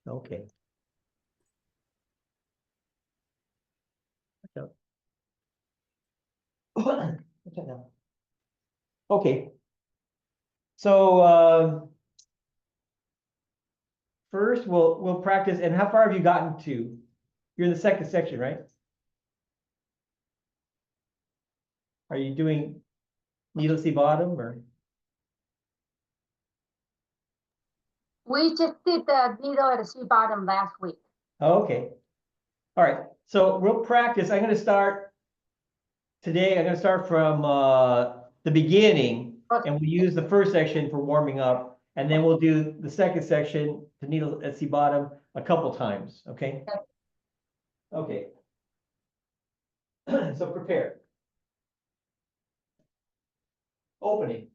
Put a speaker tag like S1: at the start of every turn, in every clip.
S1: Okay. So- Okay. So first we'll practice. And how far have you gotten to? You're in the second section, right? Are you doing needle C bottom or?
S2: We just did the needle at the C bottom last week.
S1: Oh, okay. All right. So we'll practice. I'm going to start today. I'm going to start from the beginning, and we'll use the first section for warming up, and then we'll do the second section, the needle at C bottom, a couple times. Okay. Okay. So prepare. Opening.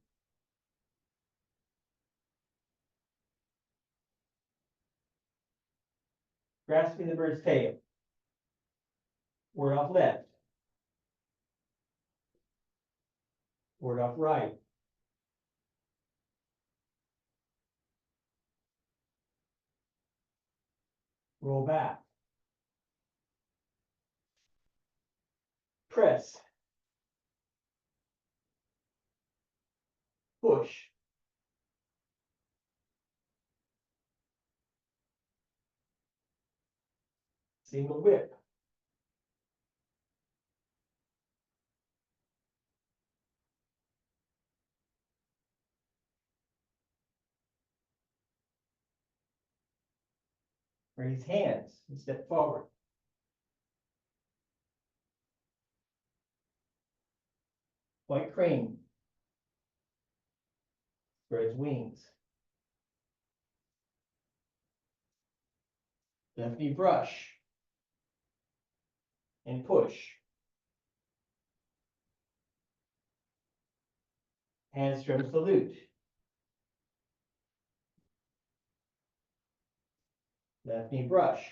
S1: Grasping the bird's tail. Word off left. Word off right. Roll back. Press. Push. Single whip. Raise hands and step forward. White crane. Spreads wings. Left knee brush. And push. Handstrom salute. Left knee brush.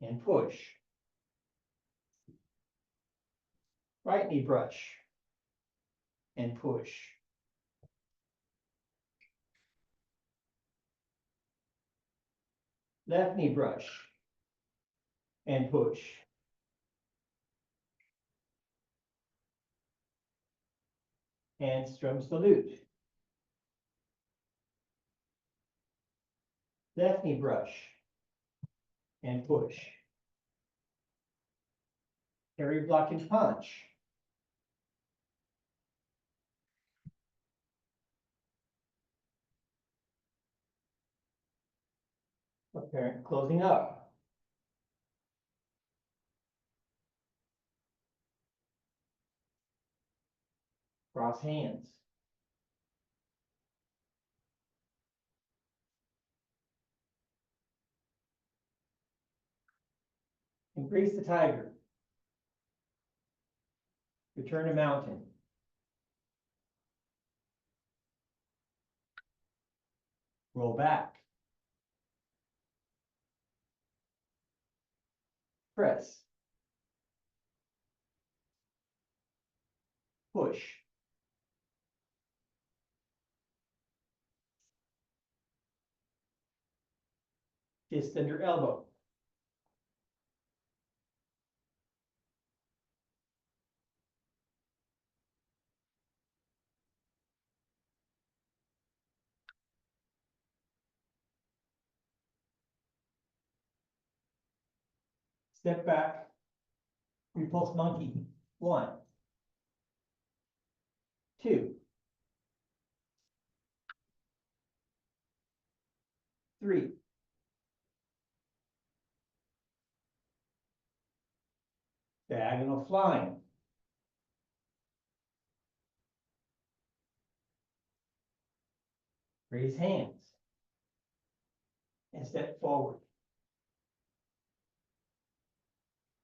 S1: And push. Right knee brush. And push. Left knee brush. And push. Handstrom salute. Left knee brush. And push. Carry block and punch. Apparent closing up. Cross hands. Embrace the tiger. Return to mountain. Roll back. Press. Push. Fist under elbow. Step back. Repulse monkey. 1, 2, 3. Diagonal flying. Raise hands. And step forward.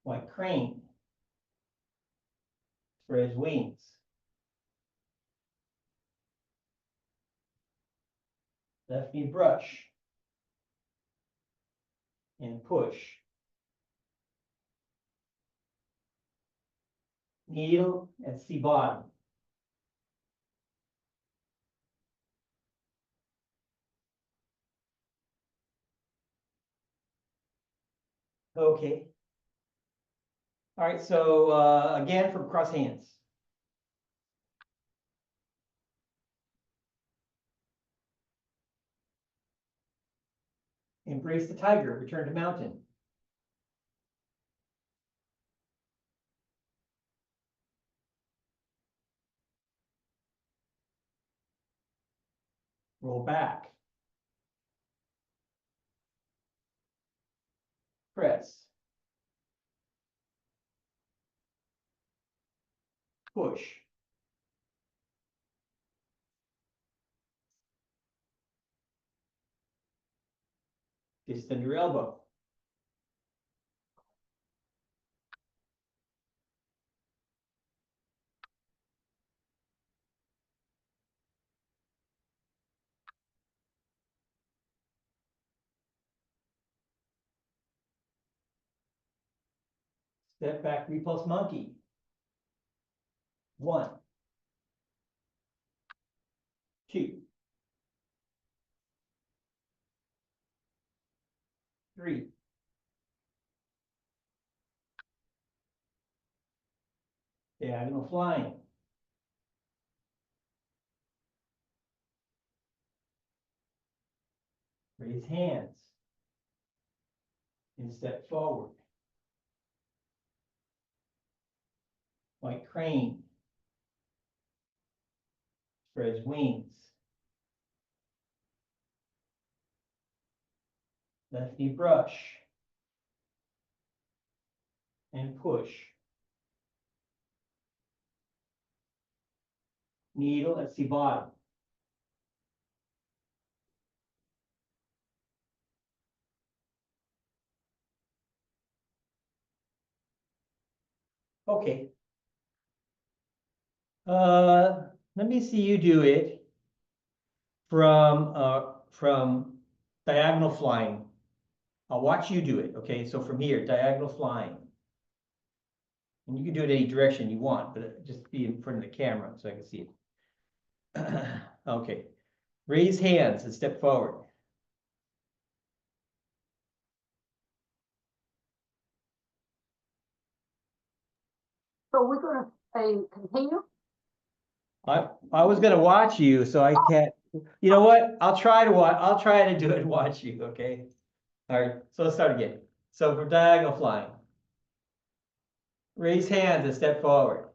S1: White crane. Spreads wings. Left knee brush. And push. Needle and C bottom. Okay. All right, so again, from cross hands. Embrace the tiger, return to mountain. Roll back. Press. Push. Extend your elbow. Step back, repulse monkey. 1, 2, 3. Diagonal flying. Raise hands. And step forward. White crane. Spreads wings. Left knee brush. And push. Needle at the bottom. Okay. Let me see you do it from diagonal flying. I'll watch you do it. Okay, so from here, diagonal flying. And you can do it any direction you want, but just be in front of the camera so I can see it. Okay. Raise hands and step forward.
S2: So we're gonna continue.
S1: I was gonna watch you, so I can't. You know what? I'll try to watch. I'll try to do it and watch you. Okay. All right. So let's start again. So for diagonal flying, raise hands and step forward.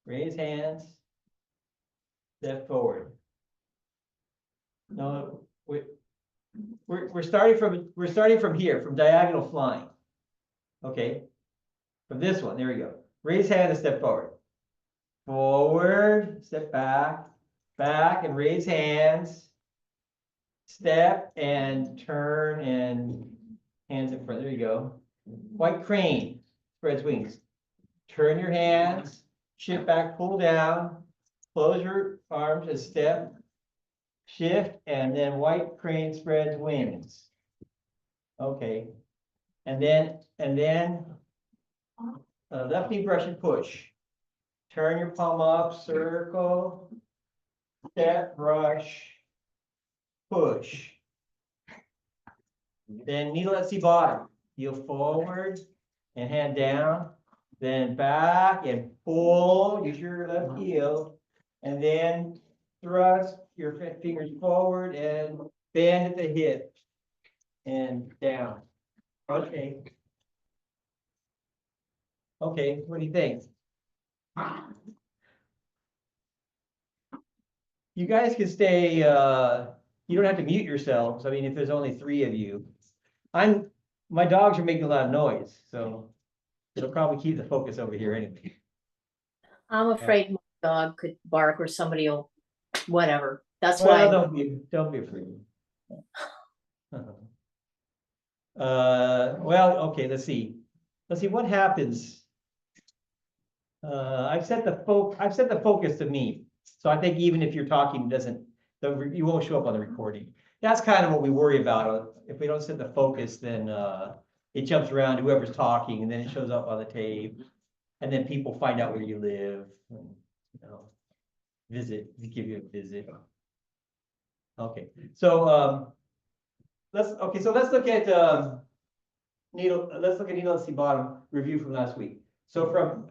S1: Raise hands. Step forward. No, we're starting from here, from diagonal flying. Okay. From this one. There we go. Raise hand and step forward. Forward, step back, back, and raise hands. Step and turn and hands in front. There you go. White crane spreads wings. Turn your hands, shift back, pull down, close your arms and step, shift, and then white crane spreads wings. Okay. And then left knee brush and push. Turn your palm up, circle, step, brush, push. Then needle at the bottom. Heel forward and hand down. Then back and pull. Use your left heel. And then thrust your fingers forward and bend at the hip. And down. Okay. Okay, what do you think? You guys can stay, you don't have to mute yourselves. I mean, if there's only 3 of you. My dogs are making a lot of noise, so it'll probably keep the focus over here anyway.
S3: I'm afraid my dog could bark or somebody will, whatever. That's
S1: Well,
S3: why.
S1: don't be afraid. Well, okay, let's see. Let's see what happens. I've set the focus to me. So I think even if you're talking, you won't show up on the recording. That's kind of what we worry about. If we don't set the focus, then it jumps around to whoever's talking, and then it shows up on the tape. And then people find out where you live, and, give you a visit. Okay, so so let's look at needle, let's look at needle and see bottom review from last week. So from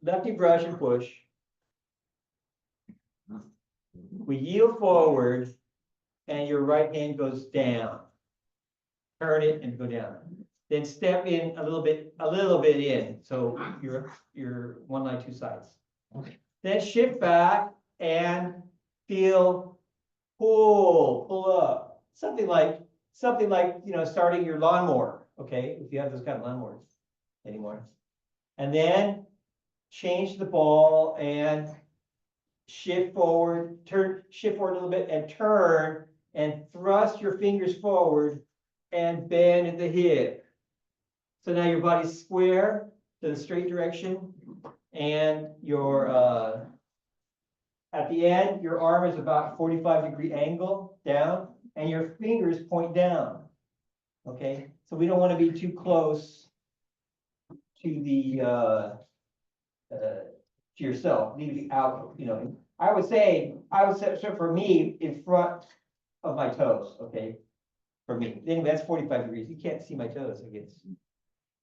S1: lefty brush and push. We yield forward and your right hand goes down. Turn it and go down. Then step in a little bit in. So you're one line, two sides. Then shift back and feel pull up. Something like, starting your lawnmower, okay? If you have those kind of lawnmowers anymore. And then change the ball and shift forward a little bit and turn and thrust your fingers forward and bend at the hip. So now your body's square to the straight direction, and your at the end, your arm is about 45-degree angle down, and your fingers point down. Okay, so we don't want to be too close to the to yourself. You need to be out. I would say so for me in front of my toes. Okay, for me. Anyway, that's 45 degrees. You can't see my toes, I guess.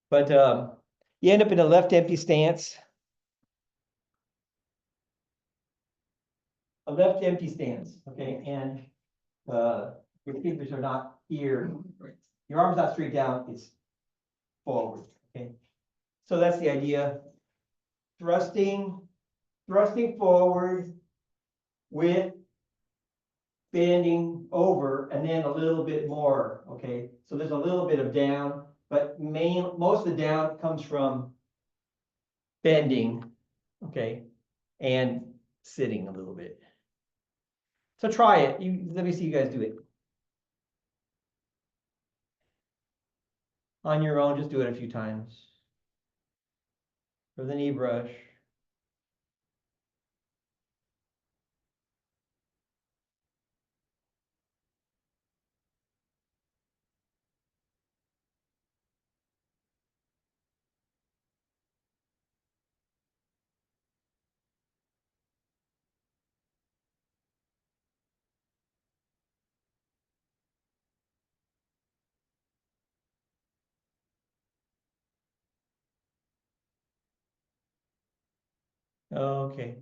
S1: But you end up in a left empty stance. A left empty stance, okay, and your fingers are not here. Your arm's not straight down, it's forward, okay? So that's the idea. Thrusting forward with bending over and then a little bit more, okay? So there's a little bit of down, but most of the down comes from bending, okay, and sitting a little bit. So try it. Let me see you guys do it. On your own, just do it a few times. For the knee brush. Okay.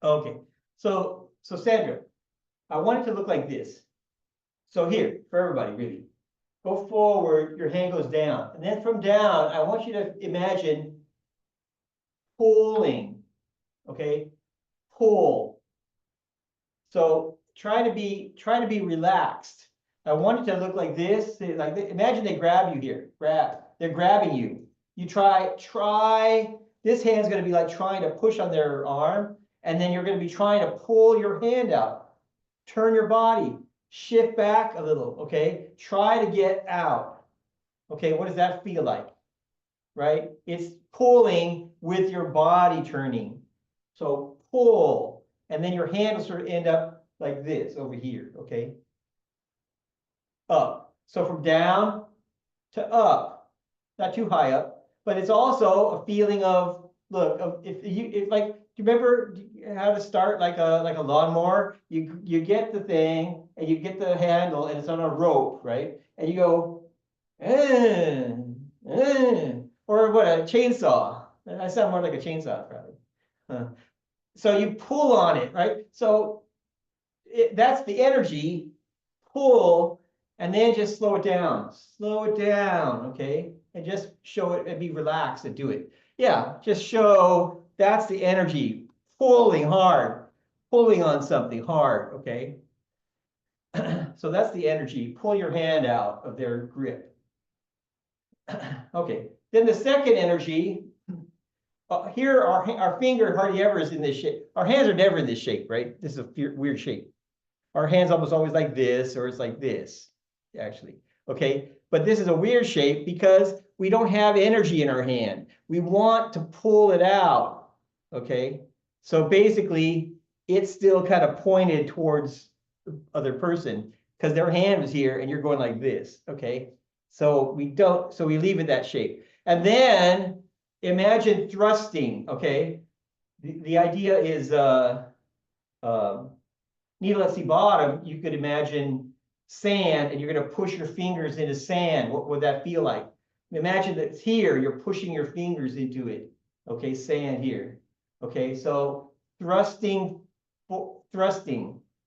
S1: Okay. So Sandra, I want it to look like this. So here, for everybody, really. Go forward, your hand goes down. And then from down, I want you to imagine pulling. Okay? Pull. So try to be relaxed. I want it to look like this. Imagine they grab you here. They're grabbing you. You try. This hand's going to be like trying to push on their arm, and then you're going to be trying to pull your hand out. Turn your body. Shift back a little. Okay. Try to get out. Okay. What does that feel like? Right? It's pulling with your body turning. So pull, and then your hand will sort of end up like this over here, okay? Up. So from down to up, not too high up, but it's also a feeling of, look, if do you remember how to start like a lawnmower? You get the thing and you get the handle and it's on a rope, right? And you go, or what, a chainsaw. I sound more like a chainsaw, probably. So you pull on it, right? So that's the energy, pull, and then just slow it down. Slow it down, okay? And just show it and be relaxed and do it. Yeah, just show that's the energy, pulling hard, pulling on something hard, okay? So that's the energy. Pull your hand out of their grip. Okay, then the second energy, here our finger hardly ever is in this shape. Our hands are never in this shape, right? This is a weird shape. Our hands almost always like this, or it's like this, actually. Okay, but this is a weird shape because we don't have energy in our hand. We want to pull it out, okay? So basically, it's still kind of pointed towards the other person because their hand is here and you're going like this, okay? So we leave it that shape. And then imagine thrusting, okay? The idea is needle at sea bottom, you could imagine sand and you're going to push your fingers into sand. What would that feel like? Imagine that here, you're pushing your fingers into it. Okay, sand here. Okay, so thrusting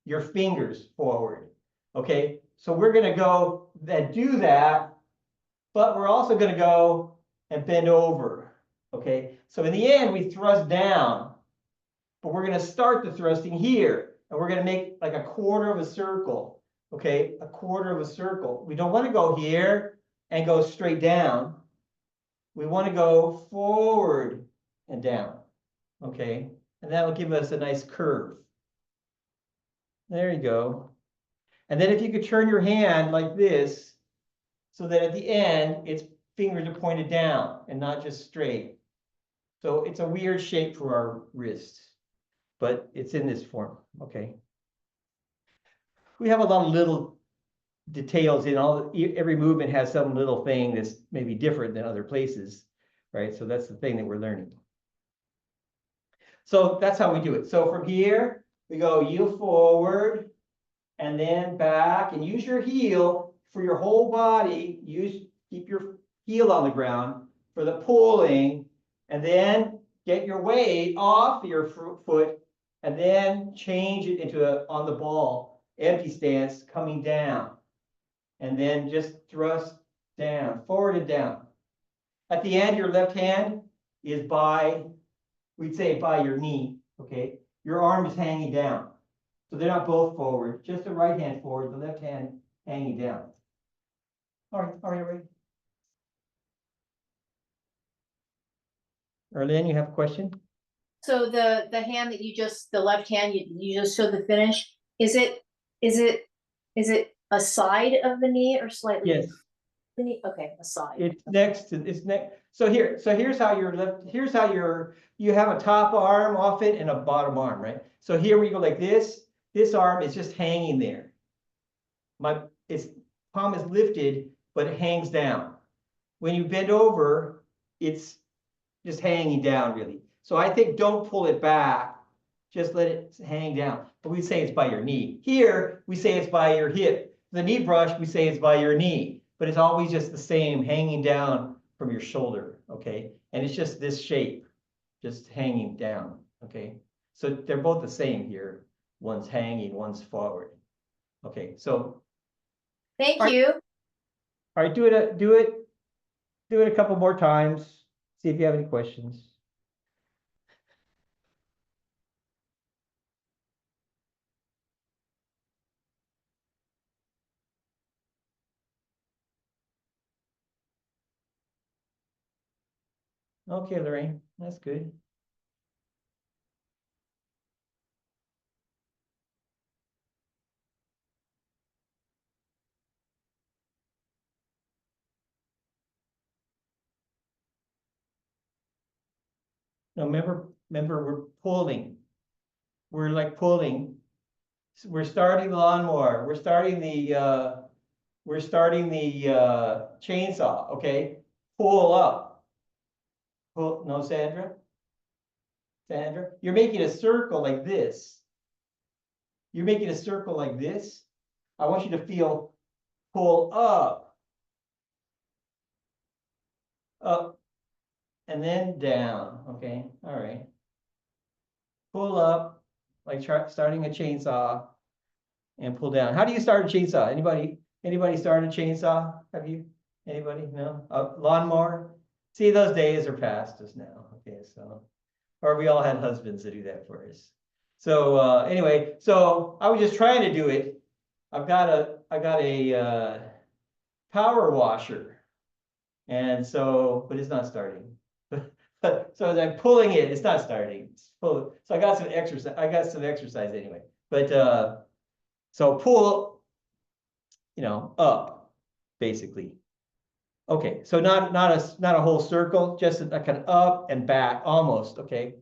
S1: your fingers forward. Okay, so we're going to go and do that, but we're also going to go and bend over. Okay, so in the end, we thrust down, but we're going to start the thrusting here. And we're going to make like a quarter of a circle, okay? A quarter of a circle. We don't want to go here and go straight down. We want to go forward and down, okay? And that'll give us a nice curve. There you go. And then if you could turn your hand like this, so that at the end, its fingers are pointed down and not just straight. So it's a weird shape for our wrist, but it's in this form, okay? We have a lot of little details in every movement has some little thing that's maybe different than other places, right? So that's the thing that we're learning. So that's how we do it. So from here, we go heel forward and then back, and use your heel for your whole body. Keep your heel on the ground for the pulling, and then get your weight off your foot and then change it into on the ball. Empty stance coming down, and then just thrust down, forward and down. At the end, your left hand is we'd say by your knee, okay? Your arm is hanging down. So they're not both forward, just the right hand forward, the left hand hanging down. All right. Erlyn, you have a question?
S3: So the hand that the left hand, you just showed the finish. Is it a side of the knee or slightly?
S1: Yes.
S3: The knee? Okay, a side.
S1: It's next. So here's how you have a top arm off it and a bottom arm, right? So here we go like this. This arm is just hanging there. Its palm is lifted, but it hangs down. When you bend over, it's just hanging down really. So I think don't pull it back. Just let it hang down. But we say it's by your knee. Here, we say it's by your hip. The knee brush, we say it's by your knee. But it's always just the same, hanging down from your shoulder, okay? And it's just this shape, just hanging down, okay? So they're both the same here. One's hanging, one's forward. Okay, so.
S3: Thank you.
S1: All right, do it a couple more times. See if you have any questions. Okay, Lorraine, that's good. Now remember, we're pulling. We're like pulling. We're starting the lawnmower. We're starting the chainsaw. Okay, pull up. Pull. No, Sandra. Sandra, you're making a circle like this. You're making a circle like this. I want you to feel pull up, up, and then down. Okay, all right. Pull up, like starting a chainsaw, and pull down. How do you start a chainsaw? Anybody start a chainsaw? Have you? Anybody? No? A lawnmower? See, those days are past us now. Okay, so, or we all had husbands to do that for us. So anyway, so I was just trying to do it. I got a power washer, and so, but it's not starting. So as I'm pulling it, it's not starting. So I got some exercise. I got some exercise anyway. But so pull, up, basically. Okay, so not a whole circle, just a kind of up and back, almost. Okay,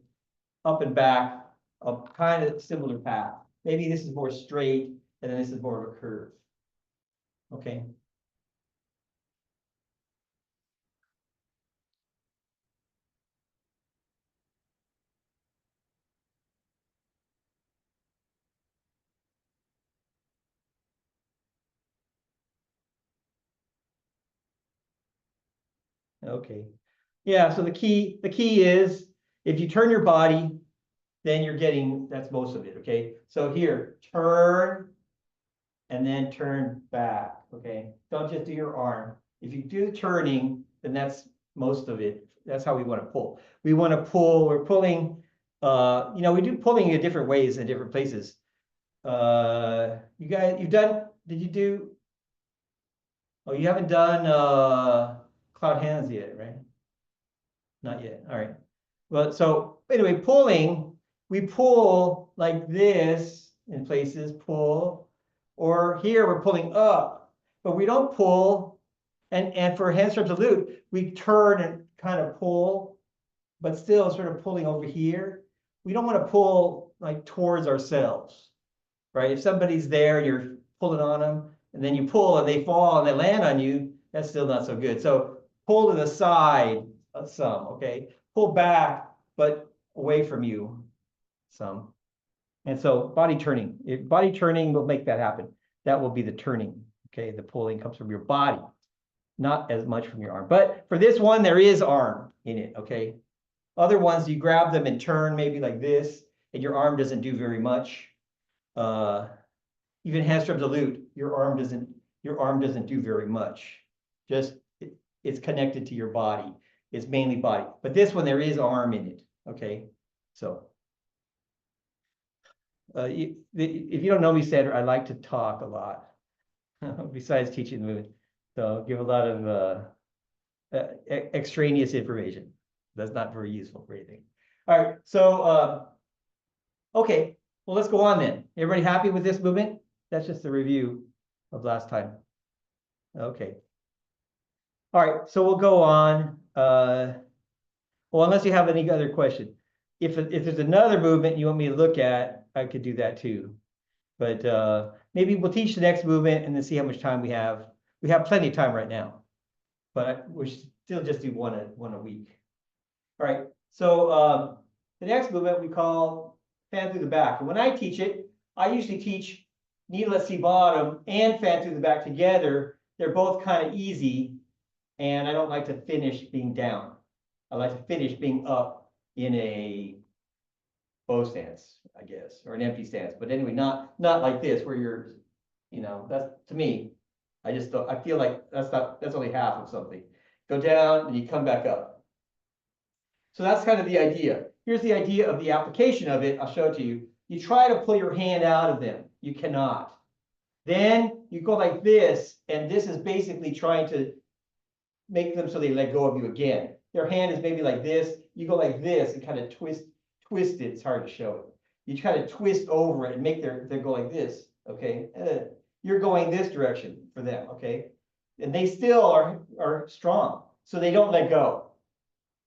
S1: up and back, a kind of similar path. Maybe this is more straight, and then this is more of a curve. Okay. Okay. Yeah, so the key is if you turn your body, then you're getting, that's most of it, okay? So here, turn and then turn back, okay? Don't just do your arm. If you do the turning, then that's most of it. That's how we want to pull. We want to pull, we're pulling, you know, we do pulling in different ways in different places. You guys, did you do, oh, you haven't done cloud hands yet, right? Not yet, all right. Well, so anyway, pulling, we pull like this in places, pull, or here we're pulling up, but we don't pull, and for hamstring salute, we turn and kind of pull, but still sort of pulling over here. We don't want to pull like towards ourselves, right? If somebody's there, you're pulling on them, and then you pull and they fall and they land on you, that's still not so good. So pull to the side of some, okay? Pull back, but away from you some. And so body turning, body turning will make that happen. That will be the turning, okay? The pulling comes from your body, not as much from your arm. But for this one, there is arm in it, okay? Other ones, you grab them and turn maybe like this, and your arm doesn't do very much. Even hamstring salute, your arm doesn't do very much. Just it's connected to your body. It's mainly body. But this one, there is arm in it, okay? So if you don't know me, Sandra, I like to talk a lot, besides teaching the movement. So give a lot of extraneous information. That's not very useful for anything. All right, so okay, well, let's go on then. Everybody happy with this movement? That's just a review of last time. Okay. All right, so we'll go on. Well, unless you have any other question. If there's another movement you want me to look at, I could do that too. But maybe we'll teach the next movement and then see how much time we have. We have plenty of time right now, but we still just do one a week. All right, so the next movement we call fan through the back. And when I teach it, I usually teach needle at C bottom and fan through the back together. They're both kind of easy, and I don't like to finish being down. I like to finish being up in a bow stance, I guess, or an empty stance. But anyway, not like this where you're, you know, that's to me, I just don't, I feel like that's only half of something. Go down and you come back up. So that's kind of the idea. Here's the idea of the application of it. I'll show it to you. You try to pull your hand out of them. You cannot. Then you go like this, and this is basically trying to make them so they let go of you again. Their hand is maybe like this. You go like this and kind of twist it. It's hard to show it. You kind of twist over it and make they go like this. Okay, you're going this direction for them. Okay, and they still are strong, so they don't let go.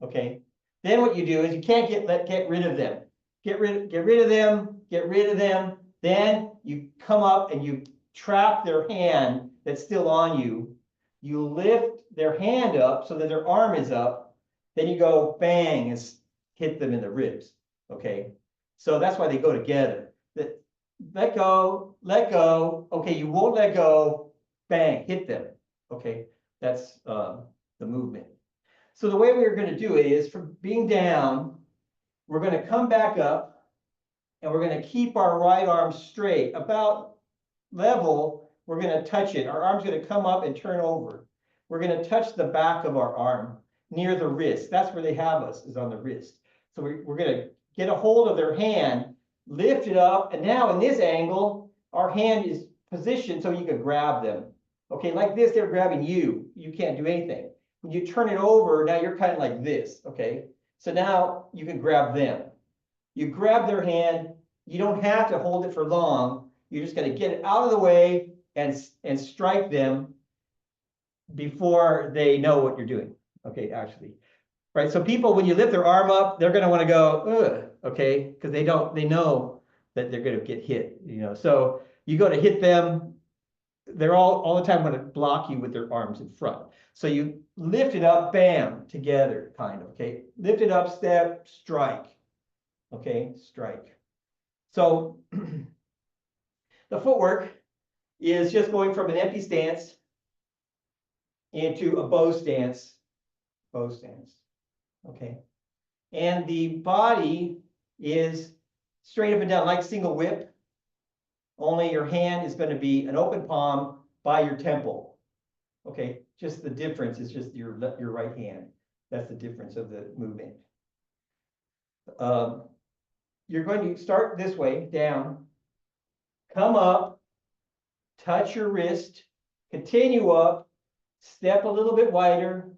S1: Okay, then what you do is you can't get rid of them. Get rid of them. Then you come up and you trap their hand that's still on you. You lift their hand up so that their arm is up. Then you go bang and hit them in the ribs. Okay, so that's why they go together. Let go. Okay, you won't let go. Bang, hit them. Okay, that's the movement. So the way we're going to do it is from being down, we're going to come back up and we're going to keep our right arm straight, about level. We're going to touch it. Our arm's going to come up and turn over. We're going to touch the back of our arm near the wrist. That's where they have us, is on the wrist. So we're going to get a hold of their hand, lift it up, and now in this angle, our hand is positioned so you can grab them. Okay, like this, they're grabbing you. You can't do anything. When you turn it over, now you're kind of like this, okay? So now you can grab them. You grab their hand. You don't have to hold it for long. You're just going to get it out of the way and strike them before they know what you're doing, okay, actually. Right, so people, when you lift their arm up, they're going to want to go, ugh, okay, because they know that they're going to get hit, you know. So you go to hit them, they're all the time going to block you with their arms in front. So you lift it up, bam, together, kind of, okay? Lift it up, step, strike, okay, strike. So the footwork is just going from an empty stance into a bow stance bow stance. Okay. And the body is straight up and down like single whip, only your hand is going to be an open palm by your temple. Okay, just the difference is just your right hand. That's the difference of the movement. You're going to start this way, down, come up, touch your wrist, continue up, step a little bit wider,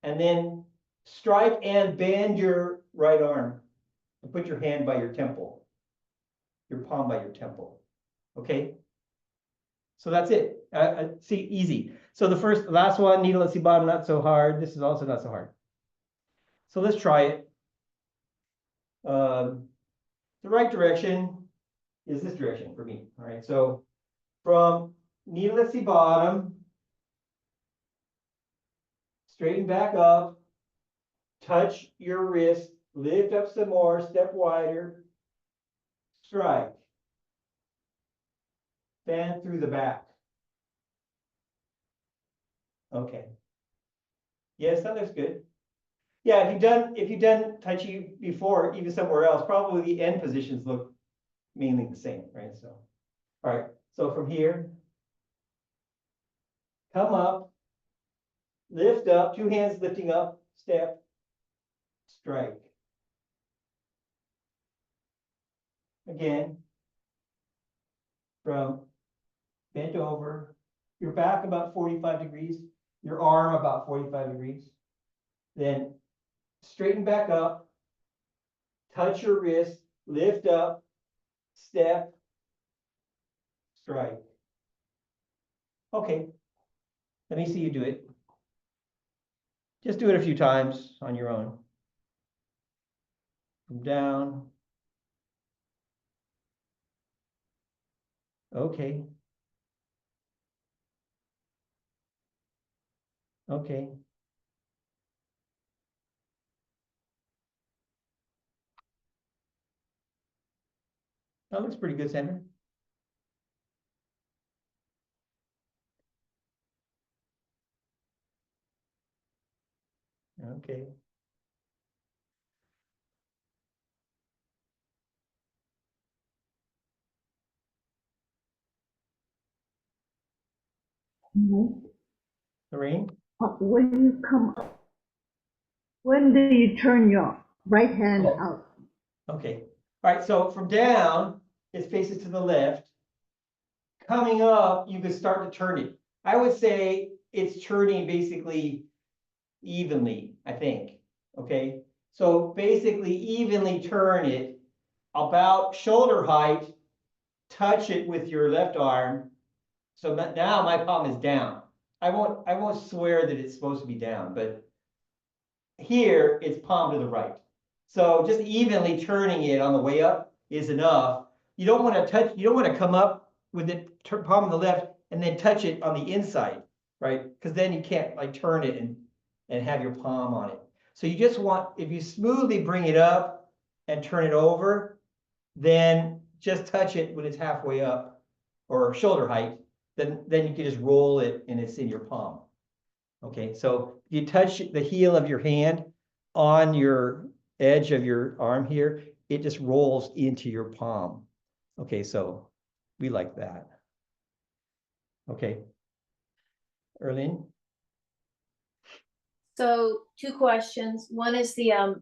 S1: and then strike and bend your right arm. And put your hand by your temple, your palm by your temple. Okay? So that's it. See, easy. So the last one, needle at sea bottom, not so hard. This is also not so hard. So let's try it. The right direction is this direction for me. All right. So from needle at sea bottom, straighten back up, touch your wrist, lift up some more, step wider, strike, bend through the back. Okay. Yes, that looks good. Yeah, if you've done Tai Chi before, even somewhere else, probably the end positions look mainly the same, right? So, all right. So from here, come up, lift up, two hands lifting up, step, strike. Again, from bent over, your back about 45 degrees, your arm about 45 degrees. Then straighten back up, touch your wrist, lift up, step, strike. Okay, let me see you do it. Just do it a few times on your own. From down. Okay. Okay. That looks pretty good, Sandra. Okay. Lorraine?
S4: When you come up, when do you turn your right hand out?
S1: Okay. All right. So from down, it faces to the left. Coming up, you can start to turn it. I would say it's turning basically evenly, I think. Okay. So basically evenly turn it about shoulder height, touch it with your left arm. So now my palm is down. I won't swear that it's supposed to be down, but here it's palm to the right. So just evenly turning it on the way up is enough. You don't want to come up with it palm on the left and then touch it on the inside, right? Because then you can't like turn it and have your palm on it. So you just want, if you smoothly bring it up and turn it over, then just touch it when it's halfway up or shoulder height, then you can just roll it and it's in your palm. Okay, so you touch the heel of your hand on your edge of your arm here, it just rolls into your palm. Okay, so we like that. Okay. Erlyn?
S3: So 2 questions. One is the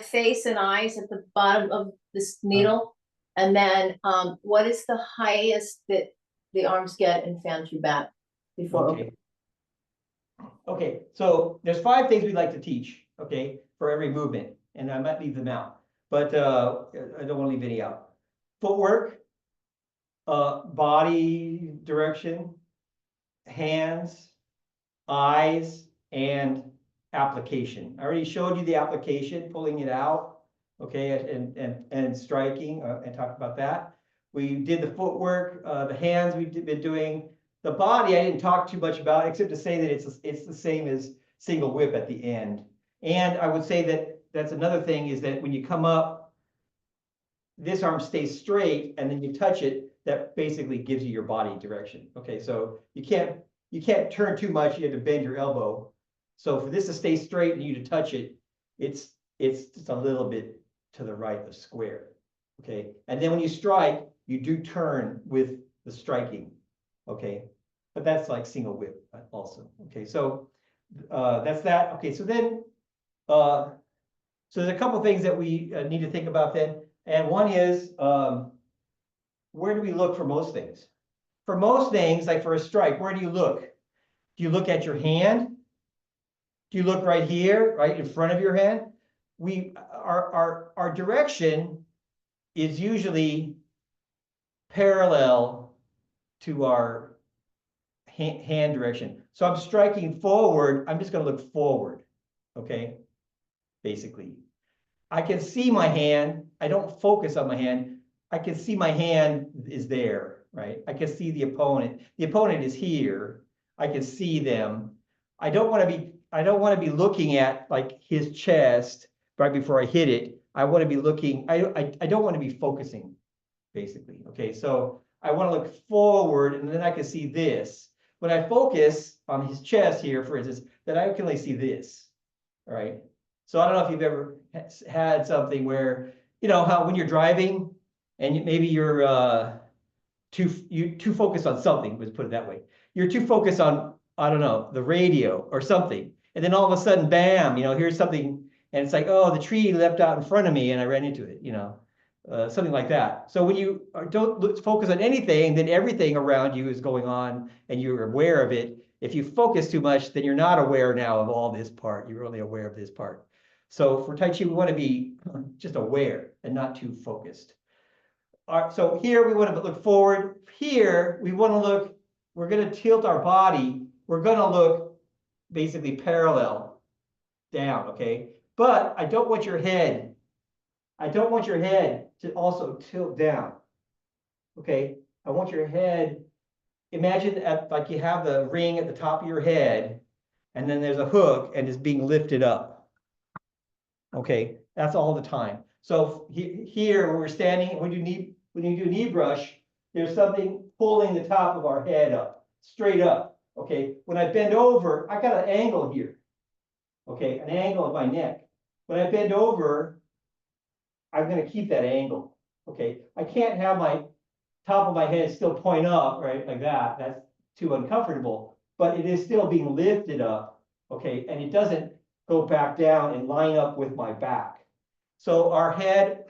S3: face and eyes at the bottom of this needle. And then what is the highest that the arms get in fan to back before
S1: Okay. Okay, so there's 5 things we'd like to teach, okay, for every movement, and I might leave them out, but I don't want to leave any out. Footwork, body direction, hands, eyes, and application. I already showed you the application, pulling it out, okay, and striking, and talked about that. We did the footwork, the hands we've been doing. The body I didn't talk too much about, except to say that it's the same as single whip at the end. And I would say that that's another thing is that when you come up, this arm stays straight, and then you touch it, that basically gives you your body direction. Okay, so you can't you can't turn too much, you have to bend your elbow. So for this to stay straight and you to touch it, it's just a little bit to the right of square, okay? And then when you strike, you do turn with the striking, okay? But that's like single whip also, okay? So that's that, okay, so then, so there's a couple things that we need to think about then. And one is, where do we look for most things? For most things, like for a strike, where do you look? Do you look at your hand? Do you look right here, right in front of your hand? Our direction is usually parallel to our hand direction. So I'm striking forward, I'm just gonna look forward, okay? Basically. I can see my hand, I don't focus on my hand. I can see my hand is there, right? I can see the opponent. The opponent is here. I can see them. I don't want to be looking at like his chest right before I hit it. I want to be looking, I don't want to be focusing, basically. Okay, so I want to look forward and then I can see this. When I focus on his chest here, for instance, then I can only see this. All right. So I don't know if you've ever had something where, you know, how when you're driving and maybe you're too focused on something, let's put it that way. You're too focused on, I don't know, the radio or something. And then all of a sudden, bam, you know, here's something, and it's like, oh, the tree leapt out in front of me and I ran into it, you know, something like that. So when you don't focus on anything, then everything around you is going on and you're aware of it. If you focus too much, then you're not aware now of all this part. You're only aware of this part. So for Tai Chi, we want to be just aware and not too focused. All right, so here we want to look forward. Here we want to look, we're going to tilt our body. We're going to look basically parallel down, okay? But I don't want your head to also tilt down, okay? I want your head, imagine like you have the ring at the top of your head, and then there's a hook and it's being lifted up, okay? That's all the time. So here, when we're standing, when you do knee brush, there's something pulling the top of our head up, straight up, okay? When I bend over, I got an angle here, okay? An angle of my neck. When I bend over, I'm gonna keep that angle, okay? I can't have my top of my head still point up, right, like that. That's too uncomfortable, but it is still being lifted up, okay? And it doesn't go back down and line up with my back. So our head,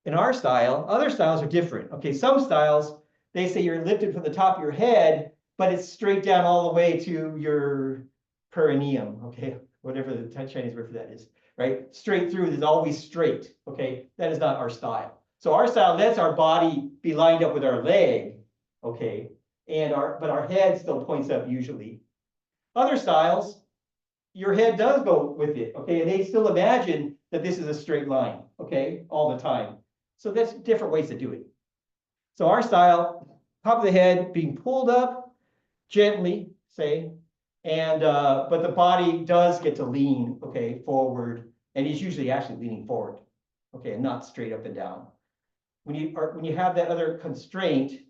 S1: in our style, other styles are different. Okay, some styles, they say you're lifted from the top of your head, but it's straight down all the way to your perineum, okay? Whatever the Chinese word for that is, right? Straight through is always straight, okay? That is not our style. So our style lets our body be lined up with our leg, okay? But our head still points up usually. Other styles, your head does go with it, okay? And they still imagine that this is a straight line, okay? All the time. So that's different ways to do it. So our style, top of the head being pulled up gently, say, and but the body does get to lean, okay, forward, and he's usually actually leaning forward, okay, and not straight up and down. When you have that other constraint,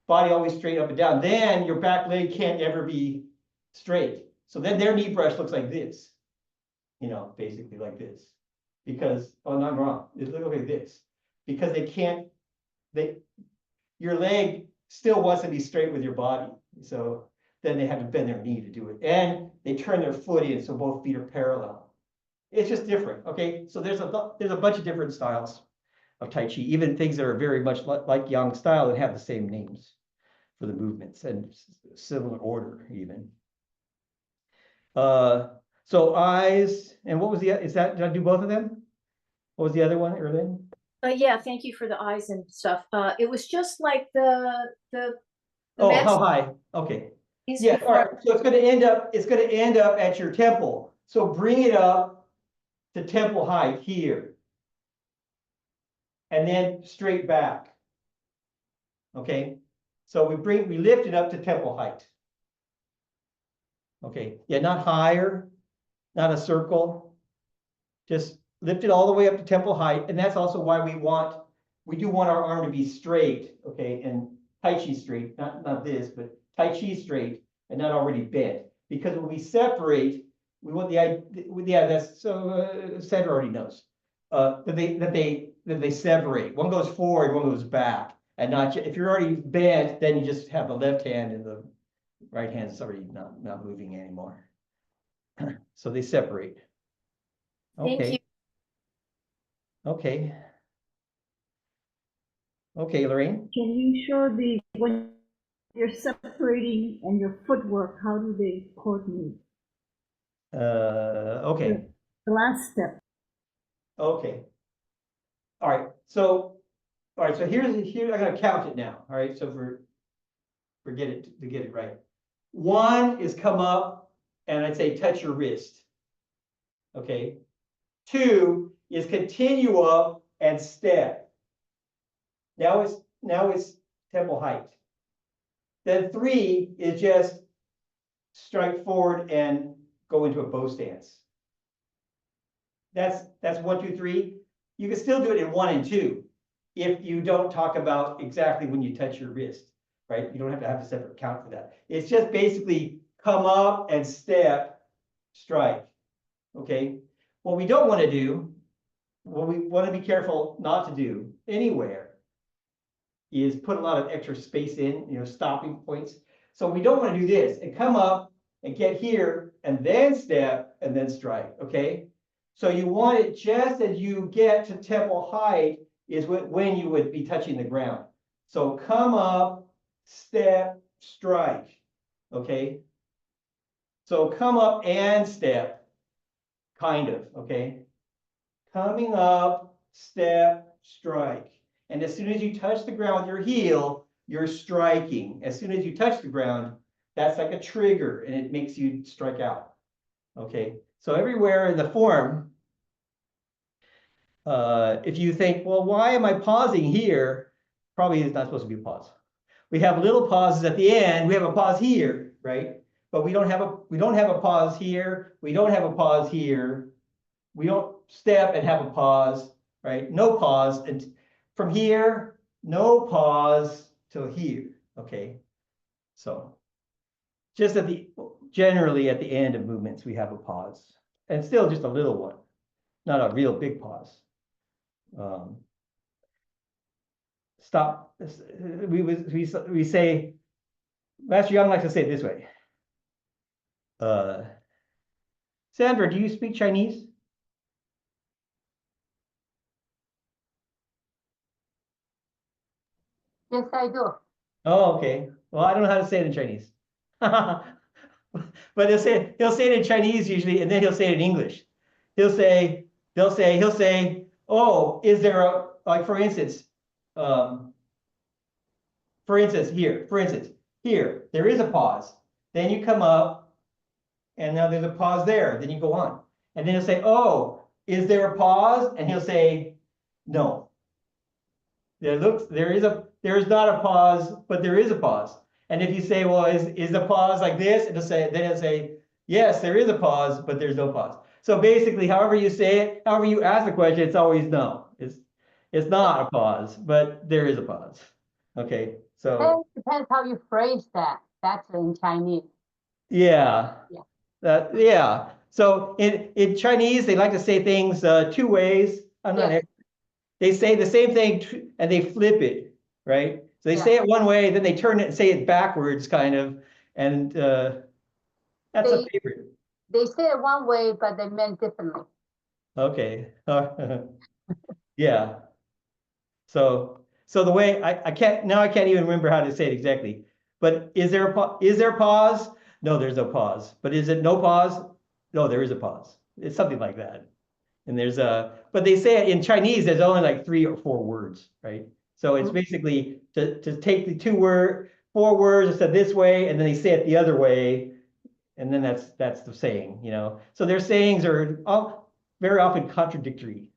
S1: body always straight up and down, then your back leg can't ever be straight. So then their knee brush looks like this, you know, basically like this, because, oh, no, I'm wrong. It looks like this, because your leg still wants to be straight with your body. So then they have to bend their knee to do it. And they turn their foot in, so both feet are parallel. It's just different, okay? So there's a bunch of different styles of Tai Chi, even things that are very much like Yang style and have the same names for the movements and similar order even. So eyes, and what was did I do both of them? What was the other one, Erlyn?
S3: Yeah, thank you for the eyes and stuff. It was just like the
S1: Oh,
S3: mats
S1: how high? Okay.
S3: is
S1: Yeah, all
S3: before-
S1: right. So it's gonna end up at your temple. So bring it up to temple height here. And then straight back. Okay. So we lift it up to temple height. Okay. Yeah, not higher, not a circle. Just lift it all the way up to temple height. And that's also why we do want our arm to be straight, okay, and Tai Chi straight, not this, but Tai Chi straight. and not already bent. Because when we separate, we want yeah, that's, so, Sandra already knows. That they separate. One goes forward, one goes back. And not, if you're already bent, then you just have the left hand and the right hand is already not moving anymore. So they separate.
S3: Thank you.
S1: Okay. Okay. Okay, Lorraine?
S4: Can you show when you're separating and your footwork, how do they coordinate?
S1: Okay,
S4: The last step.
S1: okay. All right, so, here, I'm gonna count it now, all right, so to get it right. One is come up, and I'd say touch your wrist. Okay. Two is continue up and step. Now it's temple height. Then three is just strike forward and go into a bow stance. That's 1, 2, 3. You can still do it in 1 and 2 if you don't talk about exactly when you touch your wrist, right? You don't have to have a separate count for that. It's just basically come up and step, strike. Okay. What we don't want to do, what we want to be careful not to do anywhere, is put a lot of extra space in, stopping points. So we don't want to do this and come up and get here and then step and then strike. Okay. So you want it just as you get to temple height is when you would be touching the ground. So come up, step, strike. Okay. So come up and step, kind of. Okay. Coming up, step, strike. And as soon as you touch the ground with your heel, you're striking. As soon as you touch the ground, that's like a trigger and it makes you strike out. Okay. So everywhere in the form, if you think, well, why am I pausing here? Probably it's not supposed to be a pause. We have little pauses at the end. We have a pause here, right? But we don't have a pause here. We don't have a pause here. We don't step and have a pause, right? No pause. And from here, no pause till here. Okay. So just generally at the end of movements, we have a pause, and still just a little one, not a real big pause. Stop. We say, Master Young likes to say it this way. Sandra, do you speak Chinese?
S2: Yes, I do.
S1: Oh, okay. Well, I don't know how to say it in Chinese. But he'll say it in Chinese usually, and then he'll say it in English. He'll say, oh, is there a, like, for instance, here, there is a pause. Then you come up, and now there's a pause there. Then you go on. And then he'll say, oh, is there a pause? And he'll say, no. There is not a pause, but there is a pause. And if you say, well, is the pause like this? Then it'll say, yes, there is a pause, but there's no pause. So basically, however you say it, however you ask the question, it's always no. It's not a pause, but there is a pause. Okay, so
S2: Depends how you phrase that. That's in Chinese.
S1: yeah.
S2: Yeah.
S1: Yeah. So in Chinese, they like to say things 2 ways. I'm not.
S2: Yes.
S1: They say the same thing and they flip it, right? So they say it one way, then they turn it and say it backwards, kind of, and that's a favorite.
S2: They say it one way, but they meant differently.
S1: Okay. Yeah. So the way I can't even remember how to say it exactly. But is there a pause? No, there's no pause. But is it no pause? No, there is a pause. It's something like that. And but they say it in Chinese, there's only like 3 or 4 words, right? So it's basically to take the 4 words and said this way, and then they say it the other way, and then that's the saying, So their sayings are very often contradictory,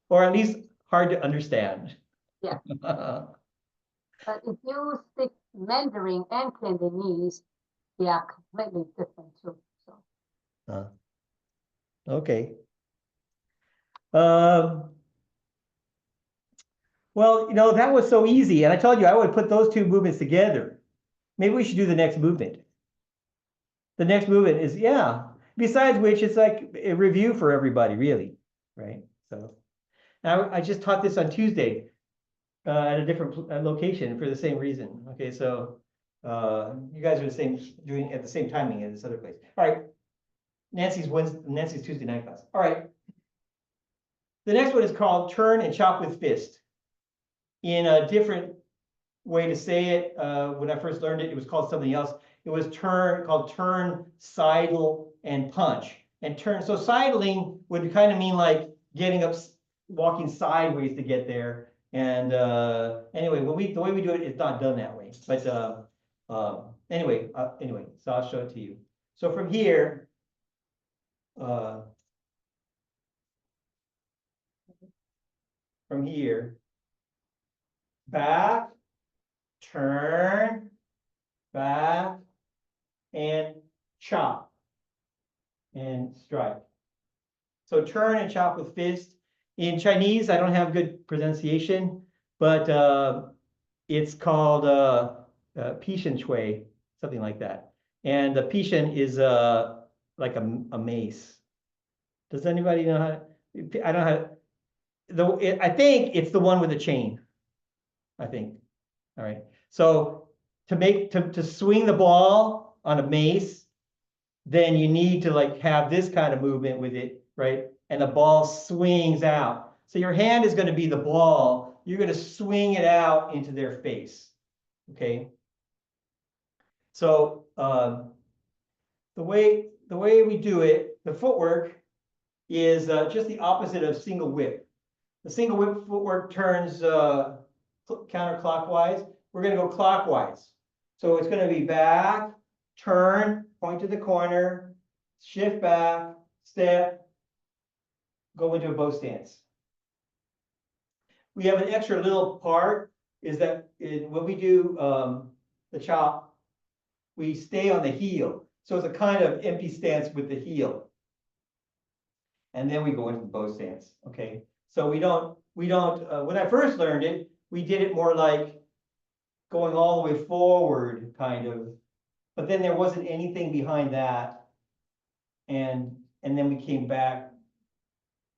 S1: or at least hard to understand.
S2: Yeah. But if you speak Mandarin and Cantonese, they are completely different too. So.
S1: Okay. Well, that was so easy. And I told you I would put those 2 movements together. Maybe we should do the next movement. the next movement is, yeah. Besides which, it's like a review for everybody, really, right? So, I just taught this on Tuesday at a different location for the same reason. Okay, so you guys are the same, doing at the same timing as this other place. All right, Nancy's Tuesday night class. All right. The next one is called turn and chop with fist. In a different way to say it, when I first learned it, it was called something else. It was called turn, sidle, and punch. And turn, so sidling would kind of mean like getting up, walking sideways to get there. And anyway, the way we do it is not done that way. But anyway, so I'll show it to you. So from here, back, turn, back, and chop and strike. So turn and chop with fist. In Chinese, I don't have good pronunciation, but it's called pishan chui, something like that. And the pishan is like a mace. Does anybody know how? I don't know how. I think it's the one with the chain. I think. All right. So to swing the ball on a mace, then you need to like have this kind of movement with it, right? And the ball swings out. So your hand is going to be the ball. You're going to swing it out into their face. Okay. So the way we do it, the footwork is just the opposite of single whip. The single whip footwork turns counterclockwise. We're going to go clockwise. So it's going to be back, turn, point to the corner, shift back, step, go into a bow stance. We have an extra little part, is that when we do the chop, we stay on the heel. So it's a kind of empty stance with the heel. And then we go into the bow stance, okay? So we don't, when I first learned it, we did it more like going all the way forward, kind of. But then there wasn't anything behind that. And then we came back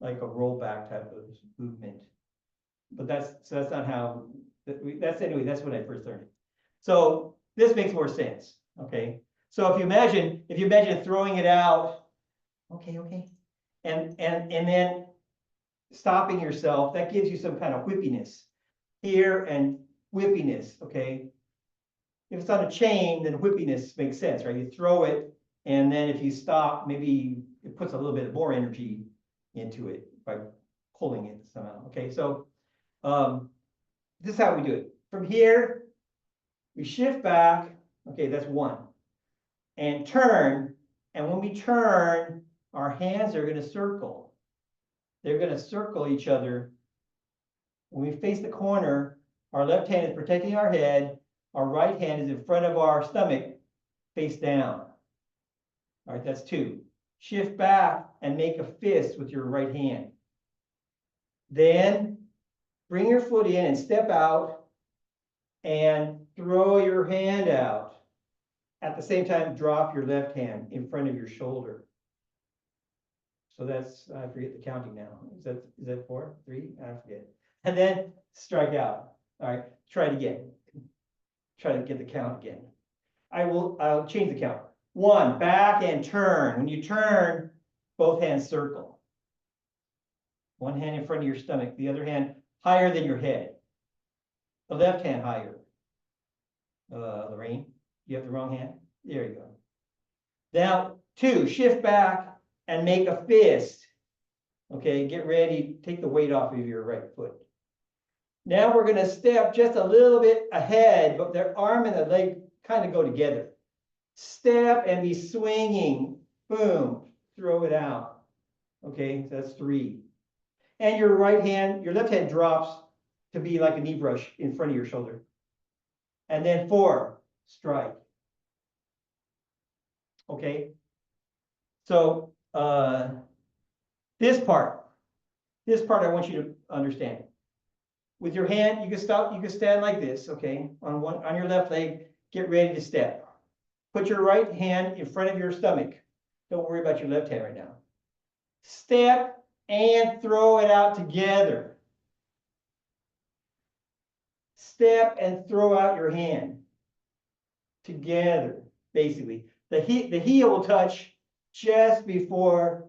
S1: like a rollback type of movement. But that's not how, that's when I first learned it. So this makes more sense, okay? So if you imagine throwing it out, okay, and then stopping yourself, that gives you some kind of whippiness here and whippiness, okay? If it's on a chain, then whippiness makes sense, right? You throw it, and then if you stop, maybe it puts a little bit more energy into it by pulling it somehow, okay? So this is how we do it. From here, we shift back, okay, that's one, and turn, and when we turn, our hands are gonna circle. They're gonna circle each other. When we face the corner, our left hand is protecting our head, our right hand is in front of our stomach, face down. All right, that's two. Shift back and make a fist with your right hand. Then bring your foot in and step out and throw your hand out. At the same time, drop your left hand in front of your shoulder. So that's, I forget the counting now. Is that 4, 3? I forget. And then strike out. All right, try it again. Try to get the count again. I'll change the count. 1, back and turn. When you turn, both hands circle. One hand in front of your stomach, the other hand higher than your head. The left hand higher. Lorraine, you have the wrong hand? There you go. Now, 2, shift back and make a fist. Okay, get ready, take the weight off of your right foot. Now we're gonna step just a little bit ahead, but their arm and the leg kind of go together. Step and be swinging, boom, throw it out. Okay, so that's 3. And your left hand drops to be like a knee brush in front of your shoulder. And then 4, strike. Okay, so this part I want you to understand. With your hand, you can stand like this, okay? On your left leg, get ready to step. put your right hand in front of your stomach. Don't worry about your left hand right now. Step and throw it out together. Step and throw out your hand together, basically. The heel will touch just before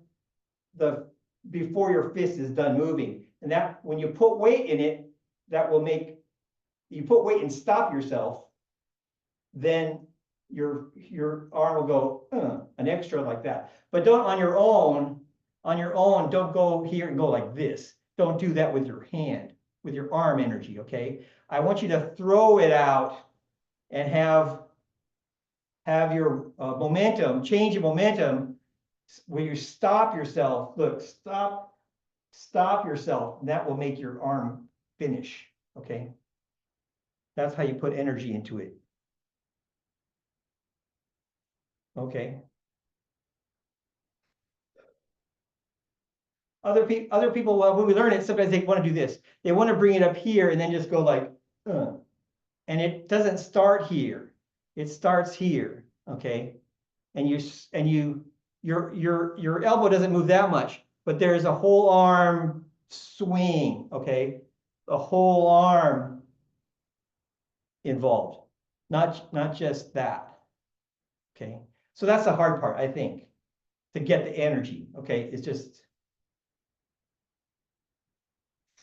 S1: your fist is done moving. And that, when you put weight in it, that will make, you put weight and stop yourself, then your arm will go an extra like that. But don't on your own, don't go here and go like this. Don't do that with your hand, with your arm energy, okay? I want you to throw it out and have your momentum, change your momentum where you stop yourself. Look, stop yourself. And that will make your arm finish, okay? That's how you put energy into it. Okay. Other people, well, when we learn it, sometimes they want to do this. They want to bring it up here and then just go like, and it doesn't start here. It starts here, okay? And your elbow doesn't move that much, but there's a whole arm swing, okay? A whole arm involved, not just that, okay? So that's the hard part, I think, to get the energy, okay? It's just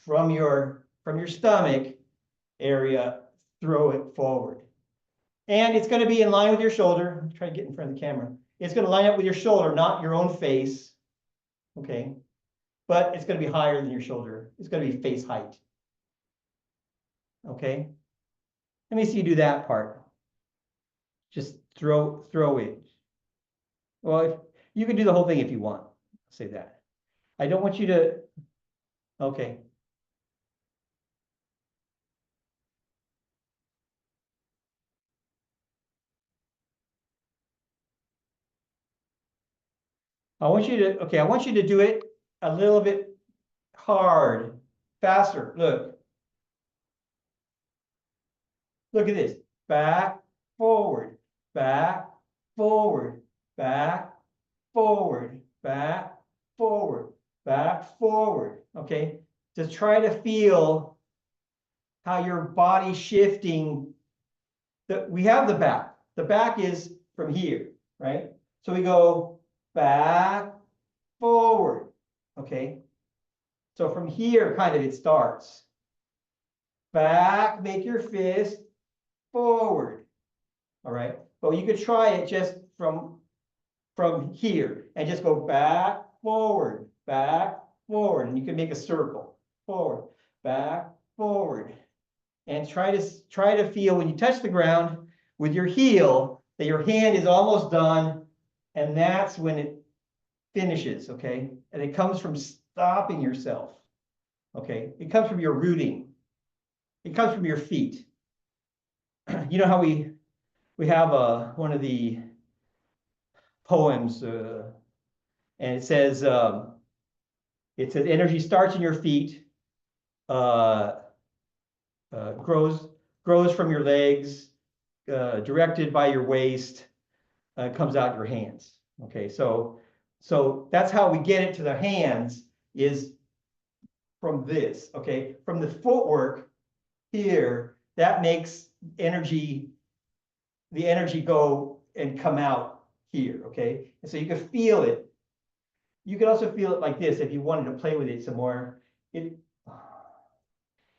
S1: from your stomach area, throw it forward. And it's going to be in line with your shoulder. Try to get in front of the camera. It's going to line up with your shoulder, not your own face, okay? But it's going to be higher than your shoulder. It's going to be face height, okay? Let me see you do that part. Just throw it. Well, you can do the whole thing if you want. I'll say that. I don't want you to, okay. I want you to do it a little bit hard, faster. Look at this. Back, forward, back, forward, back, forward, back, forward, back, forward. Okay. Just try to feel how your body's shifting. We have the back. The back is from here, right? So we go back, forward, okay? So from here, kind of, it starts. Back, make your fist forward, all right? But you could try it just from here and just go back, forward, and you can make a circle, forward, back, forward. And try to feel when you touch the ground with your heel that your hand is almost done, and that's when it finishes, okay? And it comes from stopping yourself, okay? It comes from your rooting. It comes from your feet. You know how we have one of the poems, and it says energy starts in your feet, grows from your legs, directed by your waist, comes out your hands. Okay, so that's how we get it to the hands, is from this. Okay, from the footwork here, that makes the energy go and come out here. Okay, and so you can feel it. You can also feel it like this if you wanted to play with it some more. If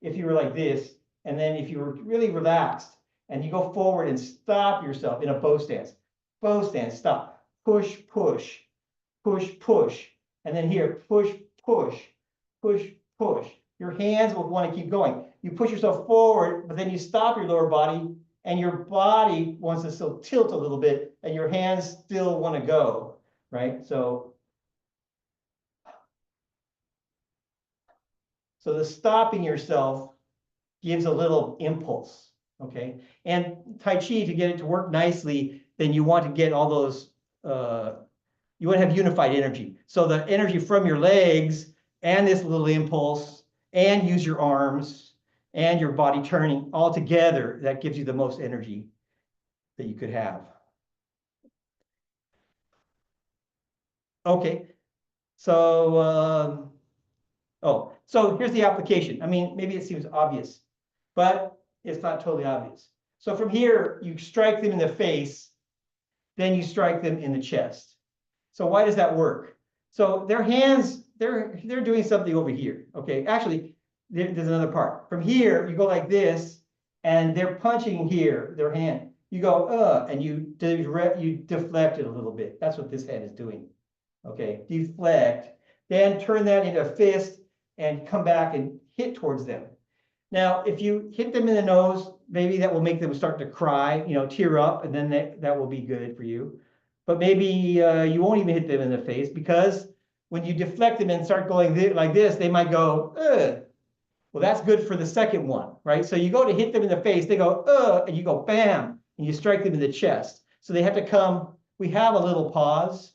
S1: you were like this, and then if you were really relaxed and you go forward and stop yourself in a bow stance, stop, push, push, push, push, and then here, push, push, push, push. Your hands will want to keep going. You push yourself forward, but then you stop your lower body, and your body wants to still tilt a little bit, and your hands still want to go, right? So the stopping yourself gives a little impulse, okay? And Tai Chi, to get it to work nicely, then you want to get all those, you want to have unified energy. So the energy from your legs and this little impulse, and use your arms and your body turning all together, that gives you the most energy that you could have. Okay, so, oh, so here's the application. I mean, maybe it seems obvious, but it's not totally obvious. So from here, you strike them in the face, then you strike them in the chest. So why does that work? So their hands, they're doing something over here. Okay, actually, there's another part. From here, you go like this, and they're punching here, their hand. You go, and you deflect it a little bit. That's what this hand is doing. Okay, deflect, then turn that into a fist and come back and hit towards them. Now, if you hit them in the nose, maybe that will make them start to cry, tear up, and then that will be good for you. But maybe you won't even hit them in the face, because when you deflect them and start going like this, they might go, ugh. Well, that's good for the second one, right? So you go to hit them in the face, they go, ugh, and you go, bam, and you strike them in the chest. So they have to come, we have a little pause.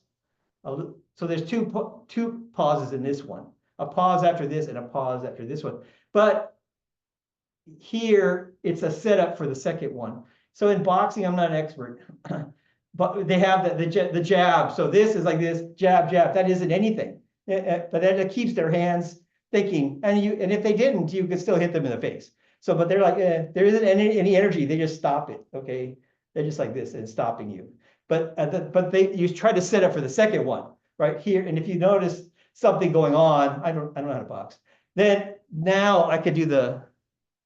S1: So there's two pauses in this one, a pause after this and a pause after this one. But here, it's a setup for the second one. So in boxing, I'm not an expert, but they have the jab. So this is like this, jab, jab. That isn't anything, but then it keeps their hands thinking. And if they didn't, you could still hit them in the face. So, but they're like, there isn't any energy. They just stop it. Okay, they're just like this and stopping you. But you try to set up for the second one right here. And if you notice something going on, I don't know how to box. Then now I could do the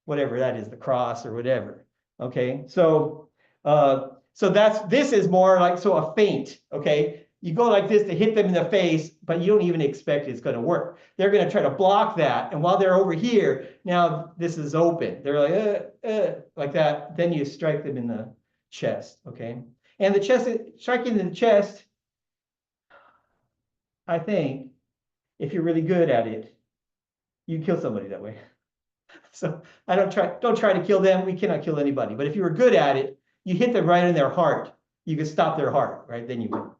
S1: whatever that is, the cross or whatever. Okay, so this is more like a feint. Okay, you go like this to hit them in the face, but you don't even expect it's going to work. They're going to try to block that, and while they're over here, now this is open. They're like that. Then you strike them in the chest. Okay, and the chest, striking in the chest, I think, if you're really good at it, you kill somebody that way. So I don't try to kill them. We cannot kill anybody. But if you were good at it, you hit them right in their heart. You can stop their heart, right? Then you win.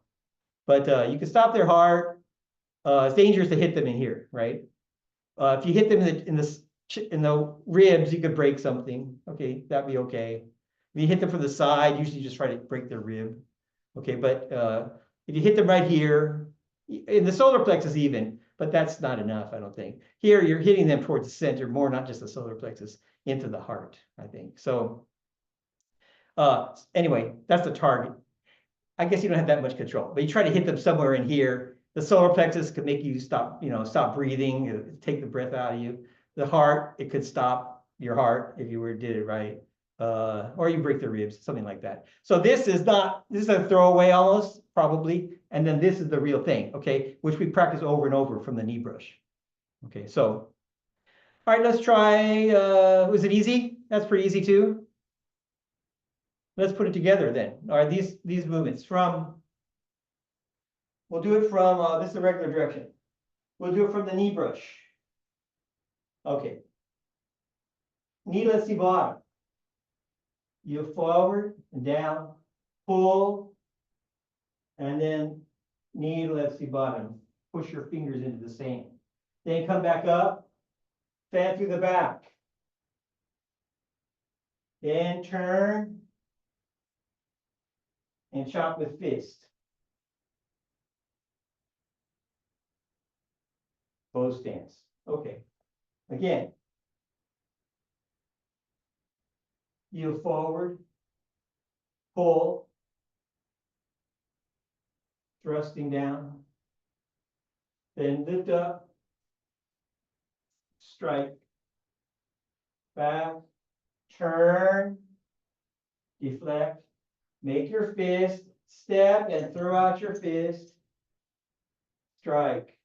S1: But you can stop their heart. It's dangerous to hit them in here, right? If you hit them in the ribs, you could break something. Okay, that'd be okay. If you hit them from the side, usually just try to break their rib. Okay, but if you hit them right here, in the solar plexus even, but that's not enough, I don't think. Here, you're hitting them towards the center more, not just the solar plexus, into the heart, I think. So anyway, that's the target. I guess you don't have that much control, but you try to hit them somewhere in here. The solar plexus could make you stop breathing, take the breath out of you. The heart, it could stop your heart if you did it right. Or you break the ribs, something like that. So this is a throwaway almost, probably. And then this is the real thing, okay, which we practice over and over from the knee brush. Okay, so, all right, let's try, was it easy? That's pretty easy too. Let's put it together then. All right, these movements we'll do it from, this is the regular direction. We'll do it from the knee brush. Okay. Knee, let's see bottom. You forward and down, pull, and then knee, let's see bottom. Push your fingers into the same. Then come back up, fan through the back. Then turn and chop with fist. Bow stance. Okay. Again. You forward, pull, thrusting down, then lift up, strike, back, turn, deflect, make your fist, step and throw out your fist, strike.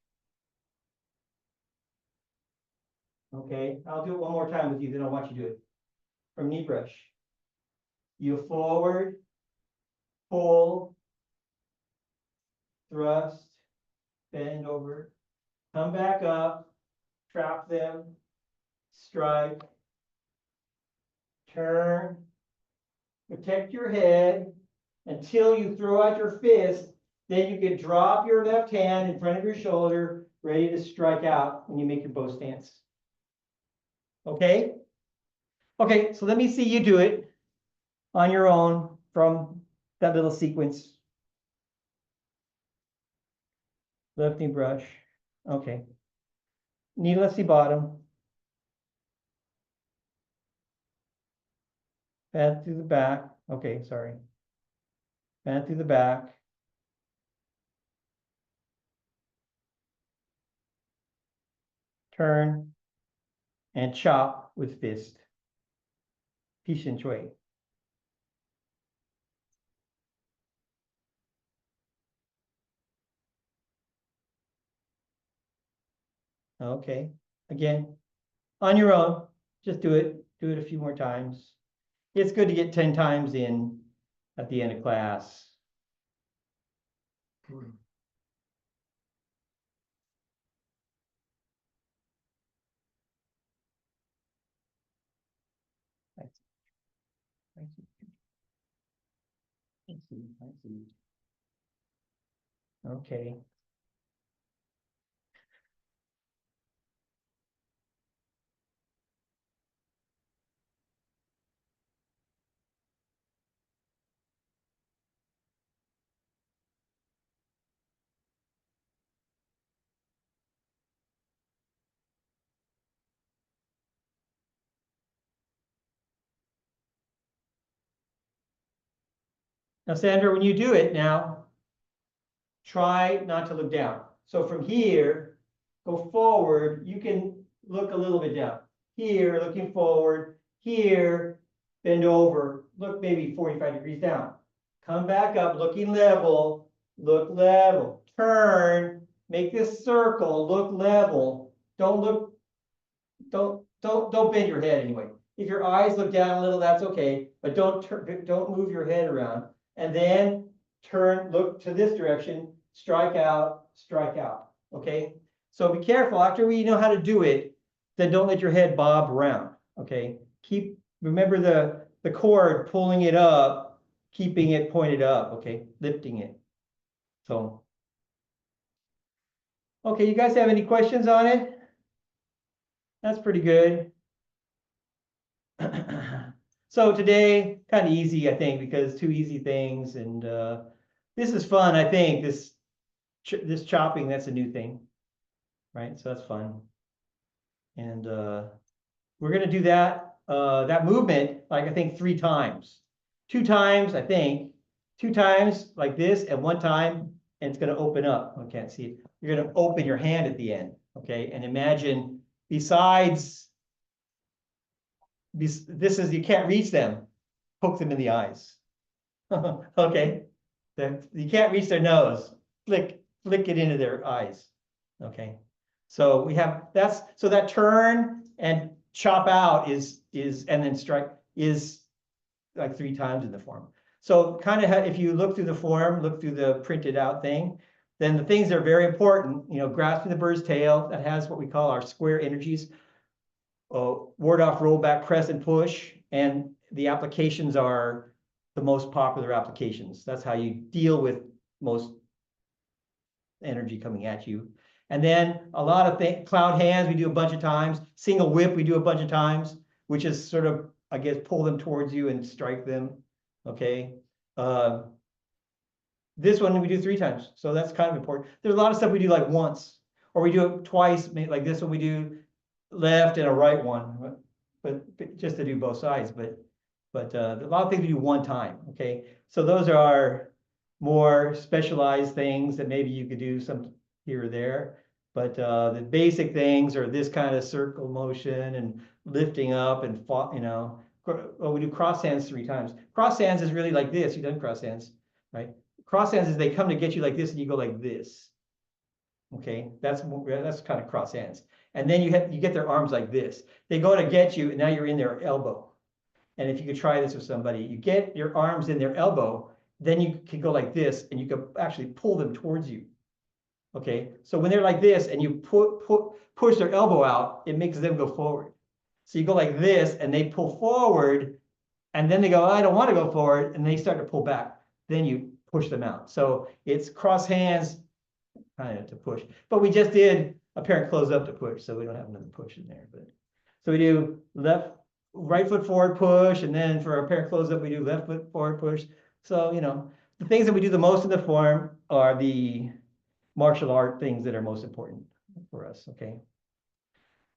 S1: Okay, I'll do it one more time with you, then I'll watch you do it. From knee brush. You forward, pull, thrust, bend over, come back up, trap them, strike, turn, protect your head until you throw out your fist. Then you can drop your left hand in front of your shoulder, ready to strike out when you make your bow stance. Okay? Okay, so let me see you do it on your own from that little sequence. Lifting brush. Okay. Needlessly bottom. Bend through the back. Okay, sorry. Bend through the back. Turn and chop with fist. Pishin Chui. Okay. Again, on your own. Just do it. Do it a few more times. It's good to get 10 times in at the end of class. I see. Okay. Now, Sandra, when you do it now, try not to look down. So from here, go forward. You can look a little bit down. Here, looking forward. Here, bend over. Look maybe 45 degrees down. Come back up, looking level. Look level. Turn. Make this circle. Look level. Don't bend your head anyway. If your eyes look down a little, that's okay, but don't move your head around. And then turn, look to this direction, strike out, okay? So be careful, after we know how to do it, then don't let your head bob around, okay? Remember the cord, pulling it up, keeping it pointed up, okay? Lifting it. So, okay, you guys have any questions on it? That's pretty good. So today, kind of easy, I think, because two easy things, and this is fun. I think this chopping, that's a new thing, right? So that's fun, and we're gonna do that that movement, like I think 3 times, 2 times, I think, 2 times like this, and 1 time, and it's gonna open up. I can't see it. You're gonna open your hand at the end, okay? And imagine besides. This is, you can't reach them, poke them in the eyes. Okay, you can't reach their nose, flick it into their eyes. Okay, so we have so that turn and chop out is and then strike is like 3 times in the form. So kind of if you look through the form, look through the printed out thing, then the things that are very important, you know, grasping the bird's tail, that has what we call our square energies. Ward off, roll back, press, and push. And the applications are the most popular applications. That's how you deal with most energy coming at you. And then a lot of cloud hands, we do a bunch of times. Single whip, we do a bunch of times, which is sort of, I guess, pull them towards you and strike them. Okay. This one we do 3 times. So that's kind of important. There's a lot of stuff we do like once, or we do it twice, like this one we do left and a right one, but just to do both sides. But a lot of things we do 1 time. Okay, so those are our more specialized things that maybe you could do some here or there. But the basic things are this kind of circle motion and lifting up and you know. We do cross hands 3 times. Cross hands is really like this. You've done cross hands, right? Cross hands is they come to get you like this and you go like this. Okay, that's kind of cross hands. And then you get their arms like this. They go to get you, and now you're in their elbow. And if you could try this with somebody, you get your arms in their elbow, then you can go like this, and you can actually pull them towards you. Okay, so when they're like this, and you push their elbow out, it makes them go forward. So you go like this, and they pull forward, and then they go, I don't want to go forward, and they start to pull back. Then you push them out. So it's cross hands, kind of to push. But we just did a parent close up to push, so we don't have another push in there. But so we do right foot forward push, and then for our parent close up, we do left foot forward push. So, you know, the things that we do the most in the form are the martial art things that are most important for us, okay?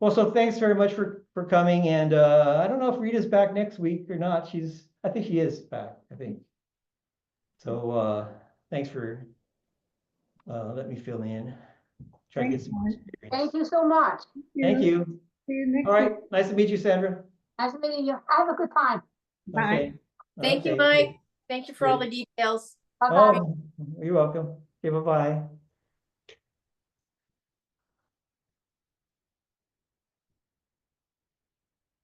S1: Well, so thanks very much for coming, and I don't know if Rita's back next week or not. I think she is back, I think. So thanks for letting me fill in. Try to get some more experience.
S2: Thank you so much.
S1: Thank you.
S4: See you next
S1: All
S4: week.
S1: right, nice to meet you, Sandra.
S2: Nice meeting you. Have a good time.
S4: Bye.
S1: Okay.
S3: Thank you,
S1: Okay.
S3: Mike. Thank you for all the details.
S2: Bye-bye.
S1: Oh, you're welcome. Okay, bye-bye.